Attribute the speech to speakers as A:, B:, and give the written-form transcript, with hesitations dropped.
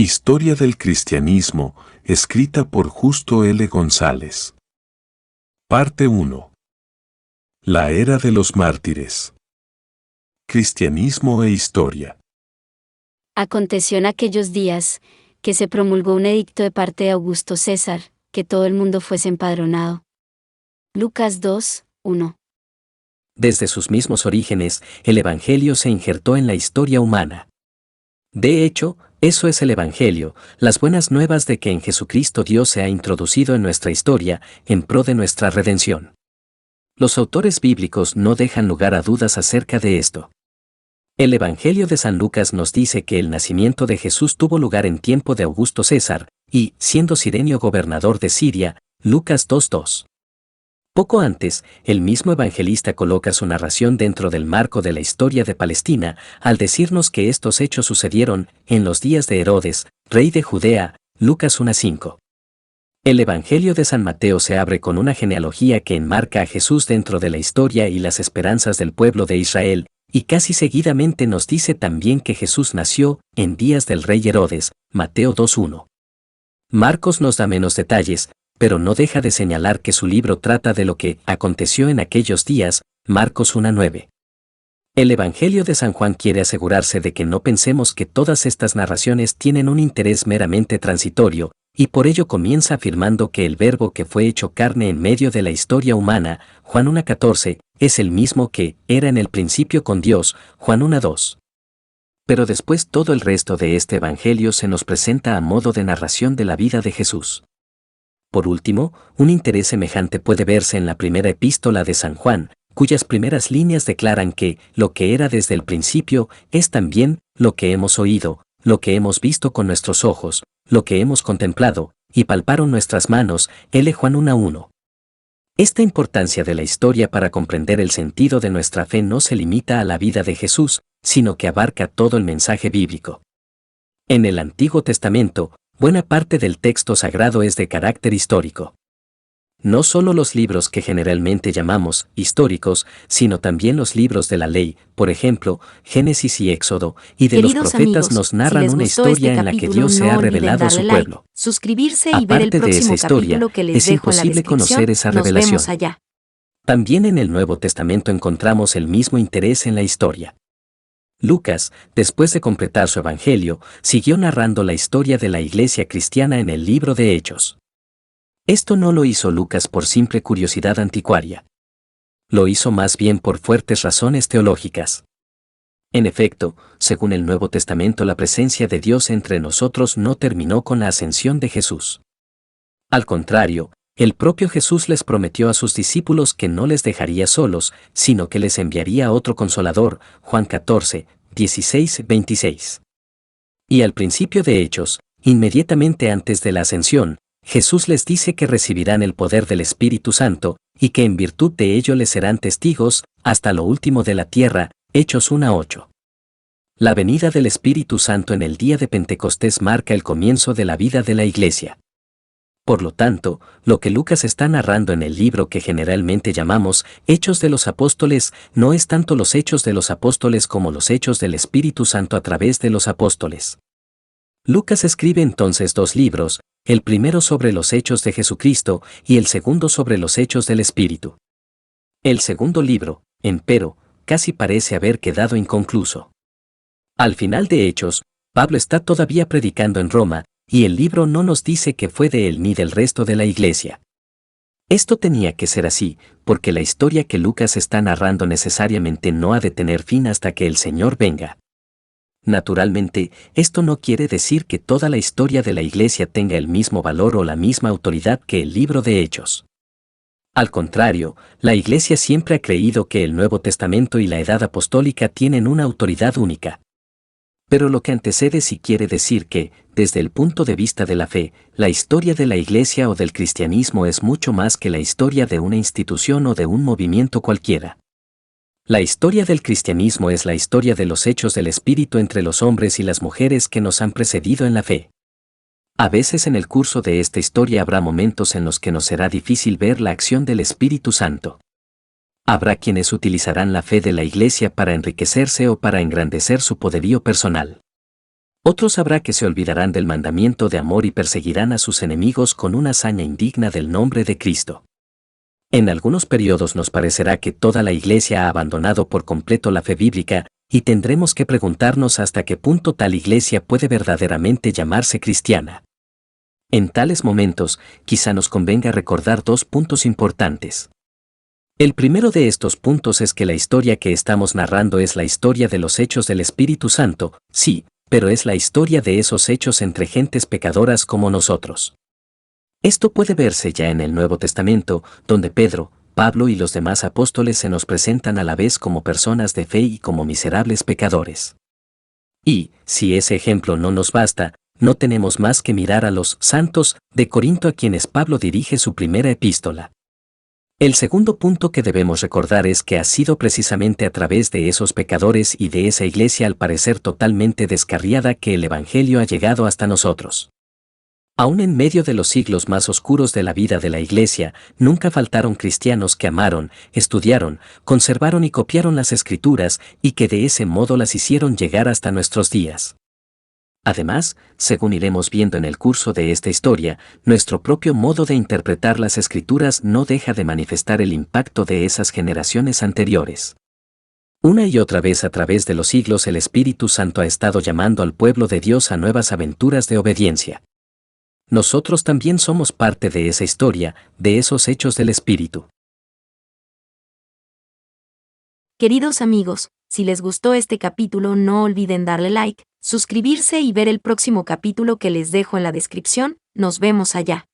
A: Historia del cristianismo, escrita por Justo L. González. Parte 1. La era de los mártires. Cristianismo e historia.
B: Aconteció en aquellos días, que se promulgó un edicto de parte de Augusto César, que todo el mundo fuese empadronado. Lucas 2, 1.
C: Desde sus mismos orígenes, el Evangelio se injertó en la historia humana. De hecho, eso es el Evangelio, las buenas nuevas de que en Jesucristo Dios se ha introducido en nuestra historia, en pro de nuestra redención. Los autores bíblicos no dejan lugar a dudas acerca de esto. El Evangelio de San Lucas nos dice que el nacimiento de Jesús tuvo lugar en tiempo de Augusto César, y, siendo Cirenio gobernador de Siria, Lucas 2:2. Poco antes, el mismo evangelista coloca su narración dentro del marco de la historia de Palestina, al decirnos que estos hechos sucedieron en los días de Herodes, rey de Judea, Lucas 1:5. El Evangelio de San Mateo se abre con una genealogía que enmarca a Jesús dentro de la historia y las esperanzas del pueblo de Israel, y casi seguidamente nos dice también que Jesús nació en días del rey Herodes, Mateo 2:1. Marcos nos da menos detalles, pero no deja de señalar que su libro trata de lo que aconteció en aquellos días, Marcos 1:9. El Evangelio de San Juan quiere asegurarse de que no pensemos que todas estas narraciones tienen un interés meramente transitorio, y por ello comienza afirmando que el Verbo que fue hecho carne en medio de la historia humana, Juan 1:14, es el mismo que era en el principio con Dios, Juan 1:2. Pero después todo el resto de este Evangelio se nos presenta a modo de narración de la vida de Jesús. Por último, un interés semejante puede verse en la primera epístola de San Juan, cuyas primeras líneas declaran que lo que era desde el principio es también lo que hemos oído, lo que hemos visto con nuestros ojos, lo que hemos contemplado, y palparon nuestras manos, L. Juan 1:1. Esta importancia de la historia para comprender el sentido de nuestra fe no se limita a la vida de Jesús, sino que abarca todo el mensaje bíblico. En el Antiguo Testamento, buena parte del texto sagrado es de carácter histórico. No solo los libros que generalmente llamamos históricos, sino también los libros de la ley, por ejemplo, Génesis y Éxodo, y de
B: Queridos
C: los profetas
B: amigos,
C: nos
B: si
C: narran
B: les
C: una
B: gustó
C: historia
B: este
C: en la que
B: capítulo,
C: Dios se
B: no
C: ha
B: olviden
C: revelado a
B: darle
C: su
B: like,
C: pueblo.
B: suscribirse y ver el
C: Aparte de esa
B: próximo
C: historia,
B: capítulo que les
C: es
B: dejo en la
C: imposible
B: descripción.
C: conocer esa
B: Nos
C: revelación.
B: vemos allá.
C: También en el Nuevo Testamento encontramos el mismo interés en la historia. Lucas, después de completar su evangelio, siguió narrando la historia de la iglesia cristiana en el libro de Hechos. Esto no lo hizo Lucas por simple curiosidad anticuaria. Lo hizo más bien por fuertes razones teológicas. En efecto, según el Nuevo Testamento, la presencia de Dios entre nosotros no terminó con la ascensión de Jesús. Al contrario, el propio Jesús les prometió a sus discípulos que no les dejaría solos, sino que les enviaría otro Consolador, Juan 14, 16, 26. Y al principio de Hechos, inmediatamente antes de la ascensión, Jesús les dice que recibirán el poder del Espíritu Santo, y que en virtud de ello les serán testigos, hasta lo último de la tierra, Hechos 1:8. La venida del Espíritu Santo en el día de Pentecostés marca el comienzo de la vida de la Iglesia. Por lo tanto, lo que Lucas está narrando en el libro que generalmente llamamos Hechos de los Apóstoles no es tanto los Hechos de los Apóstoles como los Hechos del Espíritu Santo a través de los apóstoles. Lucas escribe entonces dos libros, el primero sobre los Hechos de Jesucristo y el segundo sobre los Hechos del Espíritu. El segundo libro, empero, casi parece haber quedado inconcluso. Al final de Hechos, Pablo está todavía predicando en Roma, y el libro no nos dice que fue de él ni del resto de la iglesia. Esto tenía que ser así, porque la historia que Lucas está narrando necesariamente no ha de tener fin hasta que el Señor venga. Naturalmente, esto no quiere decir que toda la historia de la iglesia tenga el mismo valor o la misma autoridad que el libro de Hechos. Al contrario, la iglesia siempre ha creído que el Nuevo Testamento y la Edad Apostólica tienen una autoridad única. Pero lo que antecede sí quiere decir que, desde el punto de vista de la fe, la historia de la Iglesia o del cristianismo es mucho más que la historia de una institución o de un movimiento cualquiera. La historia del cristianismo es la historia de los hechos del Espíritu entre los hombres y las mujeres que nos han precedido en la fe. A veces en el curso de esta historia habrá momentos en los que nos será difícil ver la acción del Espíritu Santo. Habrá quienes utilizarán la fe de la Iglesia para enriquecerse o para engrandecer su poderío personal. Otros habrá que se olvidarán del mandamiento de amor y perseguirán a sus enemigos con una hazaña indigna del nombre de Cristo. En algunos periodos nos parecerá que toda la Iglesia ha abandonado por completo la fe bíblica, y tendremos que preguntarnos hasta qué punto tal Iglesia puede verdaderamente llamarse cristiana. En tales momentos, quizá nos convenga recordar dos puntos importantes. El primero de estos puntos es que la historia que estamos narrando es la historia de los hechos del Espíritu Santo, sí, pero es la historia de esos hechos entre gentes pecadoras como nosotros. Esto puede verse ya en el Nuevo Testamento, donde Pedro, Pablo y los demás apóstoles se nos presentan a la vez como personas de fe y como miserables pecadores. Y, si ese ejemplo no nos basta, no tenemos más que mirar a los santos de Corinto a quienes Pablo dirige su primera epístola. El segundo punto que debemos recordar es que ha sido precisamente a través de esos pecadores y de esa iglesia al parecer totalmente descarriada que el Evangelio ha llegado hasta nosotros. Aún en medio de los siglos más oscuros de la vida de la Iglesia, nunca faltaron cristianos que amaron, estudiaron, conservaron y copiaron las Escrituras y que de ese modo las hicieron llegar hasta nuestros días. Además, según iremos viendo en el curso de esta historia, nuestro propio modo de interpretar las Escrituras no deja de manifestar el impacto de esas generaciones anteriores. Una y otra vez a través de los siglos el Espíritu Santo ha estado llamando al pueblo de Dios a nuevas aventuras de obediencia. Nosotros también somos parte de esa historia, de esos hechos del Espíritu.
D: Queridos amigos, si les gustó este capítulo no olviden darle like, suscribirse y ver el próximo capítulo que les dejo en la descripción. Nos vemos allá.